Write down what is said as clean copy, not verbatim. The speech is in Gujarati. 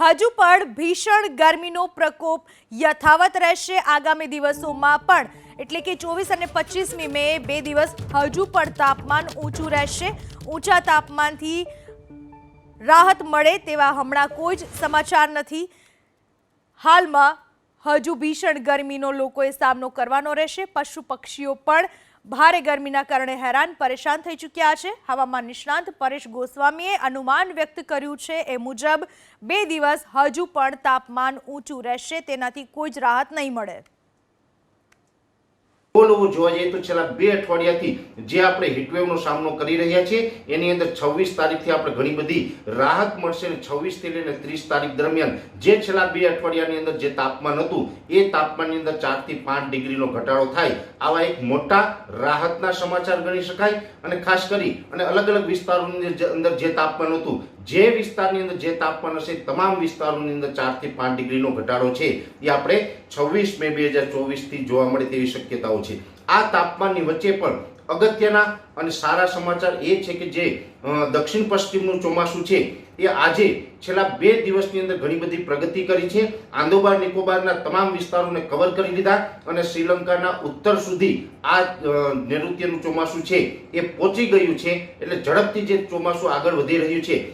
હજુ પણ ભીષણ ગરમીનો પ્રકોપ યથાવત રહેશે આગામી દિવસોમાં પણ, એટલે કે 24 અને 25મી મે 2 દિવસ હજુ પણ તાપમાન ઊંચું રહેશે। ઊંચા તાપમાનથી રાહત મળે તેવા હમણાં કોઈ જ સમાચાર નથી। હાલમાં હજુ ભીષણ ગરમીનો લોકોએ સામનો કરવાનો રહેશે। પશુ પક્ષીઓ પણ ભારે ગરમીના કારણે હેરાન પરેશાન થઈ ચૂક્યા છે। હવામાન નિષ્ણાંત પરેશ ગોસ્વામીએ અનુમાન વ્યક્ત કર્યું છે એ મુજબ 2 દિવસ હજુ પણ તાપમાન ઊંચું રહેશે, તેનાથી કોઈ જ રાહત નહીં મળે। જોવા જઈએ તો છેલ્લા 2 અઠવાડિયાથી જે આપણે હીટવેવનો સામનો કરી રહ્યા છીએ એની અંદર 26 તારીખથી આપણે ઘણી બધી રાહત મળશે અને 26 થી લઈને 30 તારીખ દરમિયાન જે છેલ્લા 2 અઠવાડિયાની અંદર જે તાપમાન હતું એ તાપમાનની અંદર 4 થી 5 ડિગ્રીનો ઘટાડો થાય, આવા એક મોટા રાહતના સમાચાર ગણી શકાય। અને ખાસ કરી અને અલગ અલગ વિસ્તારોની અંદર જે તાપમાન હતું, જે વિસ્તારની અંદર જે તાપમાન હશે તમામ વિસ્તારોની અંદર 4 થી 5 ડિગ્રીનો ઘટાડો છે એ આપણે 26 મે 2024 થી જોવા મળે તેવી શક્યતાઓ છે। આ તાપમાનની વચ્ચે પણ અગત્યના અને સારા સમાચાર એ છે કે જે દક્ષિણ પશ્ચિમનું ચોમાસું છે એ આજે છેલ્લા 2 દિવસની અંદર ઘણી બધી પ્રગતિ કરી છે। આંદોબાર નિકોબારના તમામ વિસ્તારોને કવર કરી લીધા અને શ્રીલંકાના ઉત્તર સુધી આ નૈઋત્યનું ચોમાસું છે એ પહોંચી ગયું છે। એટલે ઝડપથી જે ચોમાસું આગળ વધી રહ્યું છે